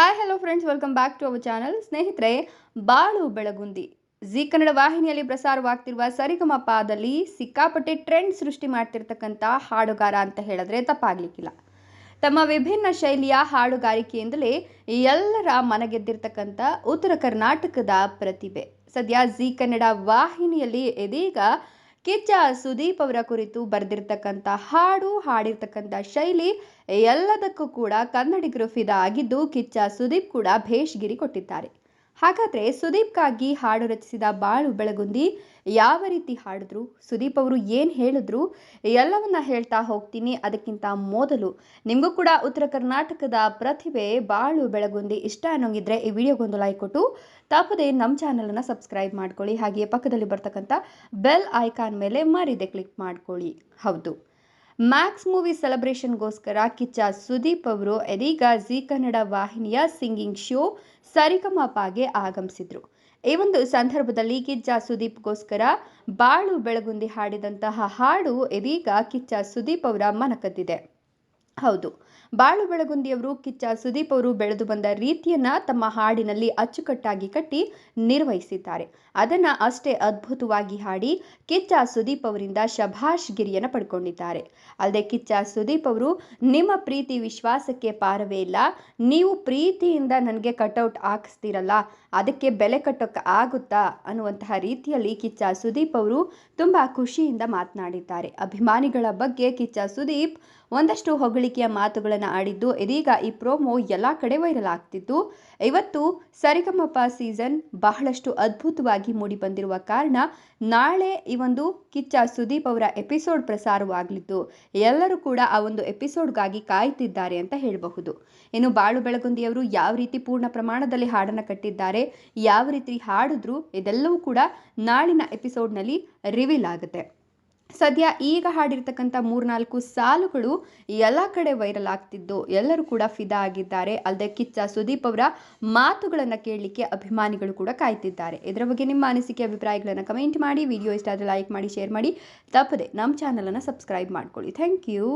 Hi hello friends, welcome back to our channel. ಸ್ನೇಹಿತರೆ, Balu Belagundi G Kannada ವಾಹಿನಿಯಲ್ಲಿ ಪ್ರಸಾರವಾಗ್ತಿರುವ ಸರಿಗಮಪದಲ್ಲಿ ಸಿಕ್ಕಾಪಟ್ಟೆ ಟ್ರೆಂಡ್ ಸೃಷ್ಟಿ ಮಾಡ್ತಿರ್ತಕ್ಕಂಥ ಹಾಡುಗಾರ ಅಂತ ಹೇಳಿದ್ರೆ ತಪ್ಪಾಗ್ಲಿಕ್ಕಿಲ್ಲ. ತಮ್ಮ ವಿಭಿನ್ನ ಶೈಲಿಯ ಹಾಡುಗಾರಿಕೆಯಿಂದಲೇ ಎಲ್ಲರ ಮನಗೆದ್ದಿರ್ತಕ್ಕಂಥ ಉತ್ತರ ಕರ್ನಾಟಕದ ಪ್ರತಿಭೆ. ಸದ್ಯ ಜಿ ಕನ್ನಡ ವಾಹಿನಿಯಲ್ಲಿ ಇದೀಗ ಕಿಚ್ಚ ಸುದೀಪ್ ಅವರ ಕುರಿತು ಬರೆದಿರ್ತಕ್ಕಂಥ ಹಾಡಿರ್ತಕ್ಕಂಥ ಶೈಲಿ ಎಲ್ಲದಕ್ಕೂ ಕೂಡ ಕನ್ನಡಿಗರು ಫಿದಾ ಆಗಿದ್ದು, ಕಿಚ್ಚ ಸುದೀಪ್ ಕೂಡ ಭೇಷ್ಗಿರಿ ಕೊಟ್ಟಿದ್ದಾರೆ. ಹಾಗಾದ್ರೆ ಸುದೀಪ್ಗಾಗಿ ಹಾಡು ರಚಿಸಿದ ಬಾಳು ಬೆಳಗುಂದಿ ಯಾವ ರೀತಿ ಹಾಡಿದ್ರು, ಸುದೀಪ್ ಅವರು ಏನು ಹೇಳಿದ್ರು, ಎಲ್ಲವನ್ನ ಹೇಳ್ತಾ ಹೋಗ್ತೀನಿ. ಅದಕ್ಕಿಂತ ಮೊದಲು ನಿಮಗೂ ಕೂಡ ಉತ್ತರ ಕರ್ನಾಟಕದ ಪ್ರತಿಭೆ ಬಾಳು ಬೆಳಗುಂದಿ ಇಷ್ಟ ಅನ್ನೋಂಗಿದ್ರೆ ಈ ವಿಡಿಯೋಗೊಂದು ಲೈಕ್ ಕೊಟ್ಟು ತಪ್ಪದೆ ನಮ್ಮ ಚಾನಲನ್ನು ಸಬ್ಸ್ಕ್ರೈಬ್ ಮಾಡ್ಕೊಳ್ಳಿ. ಹಾಗೆಯೇ ಪಕ್ಕದಲ್ಲಿ ಬರ್ತಕ್ಕಂಥ ಬೆಲ್ ಐಕಾನ್ ಮೇಲೆ ಮರಿದೆ ಕ್ಲಿಕ್ ಮಾಡ್ಕೊಳ್ಳಿ. ಹೌದು, ಮ್ಯಾಕ್ಸ್ ಮೂವಿ ಸೆಲೆಬ್ರೇಷನ್ಗೋಸ್ಕರ ಕಿಚ್ಚ ಸುದೀಪ್ ಅವರು ಇದೀಗ ಜಿ ಕನ್ನಡ ವಾಹಿನಿಯ ಸಿಂಗಿಂಗ್ ಶೋ ಸರಿಗಮಪಗೆ ಆಗಮಿಸಿದ್ರು. ಈ ಒಂದು ಸಂದರ್ಭದಲ್ಲಿ ಕಿಚ್ಚ ಸುದೀಪ್ಗೋಸ್ಕರ ಬಾಳು ಬೆಳಗುಂದಿ ಹಾಡಿದಂತಹ ಹಾಡು ಇದೀಗ ಕಿಚ್ಚ ಸುದೀಪ್ ಅವರ ಮನಕದ್ದಿದೆ. ಹೌದು, ಬಾಳು ಬೆಳಗುಂದಿಯವರು ಕಿಚ್ಚ ಸುದೀಪ್ ಅವರು ಬೆಳೆದು ಬಂದ ರೀತಿಯನ್ನ ತಮ್ಮ ಹಾಡಿನಲ್ಲಿ ಅಚ್ಚುಕಟ್ಟಾಗಿ ಕಟ್ಟಿ ನಿರ್ವಹಿಸಿದ್ದಾರೆ. ಅದನ್ನ ಅಷ್ಟೇ ಅದ್ಭುತವಾಗಿ ಹಾಡಿ ಕಿಚ್ಚ ಸುದೀಪ್ ಅವರಿಂದ ಶಭಾಷ್ ಗಿರಿಯನ್ನು ಪಡ್ಕೊಂಡಿದ್ದಾರೆ. ಅಲ್ಲದೆ ಕಿಚ್ಚ ಸುದೀಪ್ ಅವರು, ನಿಮ್ಮ ಪ್ರೀತಿ ವಿಶ್ವಾಸಕ್ಕೆ ಪಾರವೇ ಇಲ್ಲ, ನೀವು ಪ್ರೀತಿಯಿಂದ ನನಗೆ ಕಟೌಟ್ ಹಾಕಿಸ್ತೀರಲ್ಲ, ಅದಕ್ಕೆ ಬೆಲೆ ಕಟ್ಟೋಕ್ಕೆ ಆಗುತ್ತಾ ಅನ್ನುವಂತಹ ರೀತಿಯಲ್ಲಿ ಕಿಚ್ಚ ಸುದೀಪ್ ಅವರು ತುಂಬಾ ಖುಷಿಯಿಂದ ಮಾತನಾಡಿದ್ದಾರೆ. ಅಭಿಮಾನಿಗಳ ಬಗ್ಗೆ ಕಿಚ್ಚ ಸುದೀಪ್ ಒಂದಷ್ಟು ಹೊಗಳಿಕೆಯ ಮಾತುಗಳನ್ನು ಆಡಿದ್ದು ಇದೀಗ ಈ ಪ್ರೋಮೋ ಎಲ್ಲ ಕಡೆ ವೈರಲ್ ಆಗ್ತಿದ್ದು, ಇವತ್ತು ಸರಿಗಮಪ ಸೀಸನ್ ಬಹಳಷ್ಟು ಅದ್ಭುತವಾಗಿ ಮೂಡಿ ಬಂದಿರುವ ಕಾರಣ ನಾಳೆ ಈ ಒಂದು ಕಿಚ್ಚ ಸುದೀಪ್ ಅವರ ಎಪಿಸೋಡ್ ಪ್ರಸಾರವಾಗಲಿದ್ದು ಎಲ್ಲರೂ ಕೂಡ ಆ ಒಂದು ಎಪಿಸೋಡ್ಗಾಗಿ ಕಾಯ್ತಿದ್ದಾರೆ ಅಂತ ಹೇಳಬಹುದು. ಇನ್ನು ಬಾಳು ಬೆಳಗುಂದಿಯವರು ಯಾವ ರೀತಿ ಪೂರ್ಣ ಪ್ರಮಾಣದಲ್ಲಿ ಹಾಡನ್ನು ಕಟ್ಟಿದ್ದಾರೆ, ಯಾವ ರೀತಿ ಹಾಡಿದ್ರು, ಇದೆಲ್ಲವೂ ಕೂಡ ನಾಳಿನ ಎಪಿಸೋಡ್ನಲ್ಲಿ ರಿವೀಲ್ ಆಗುತ್ತೆ. ಸದ್ಯ ಈಗ ಹಾಡಿರ್ತಕ್ಕಂಥ 3-4 ಸಾಲುಗಳು ಎಲ್ಲ ಕಡೆ ವೈರಲ್ ಆಗ್ತಿದ್ದು ಎಲ್ಲರೂ ಕೂಡ ಫಿದಾ ಆಗಿದ್ದಾರೆ. ಅಲ್ಲದೆ ಕಿಚ್ಚ ಸುದೀಪ್ ಅವರ ಮಾತುಗಳನ್ನು ಕೇಳಲಿಕ್ಕೆ ಅಭಿಮಾನಿಗಳು ಕೂಡ ಕಾಯ್ತಿದ್ದಾರೆ. ಇದರ ಬಗ್ಗೆ ನಿಮ್ಮ ಅನಿಸಿಕೆ ಅಭಿಪ್ರಾಯಗಳನ್ನು ಕಮೆಂಟ್ ಮಾಡಿ. ವಿಡಿಯೋ ಇಷ್ಟ ಆದರೆ ಲೈಕ್ ಮಾಡಿ, ಶೇರ್ ಮಾಡಿ. ತಪ್ಪದೆ ನಮ್ಮ ಚಾನಲನ್ನು ಸಬ್ಸ್ಕ್ರೈಬ್ ಮಾಡ್ಕೊಳ್ಳಿ. Thank you.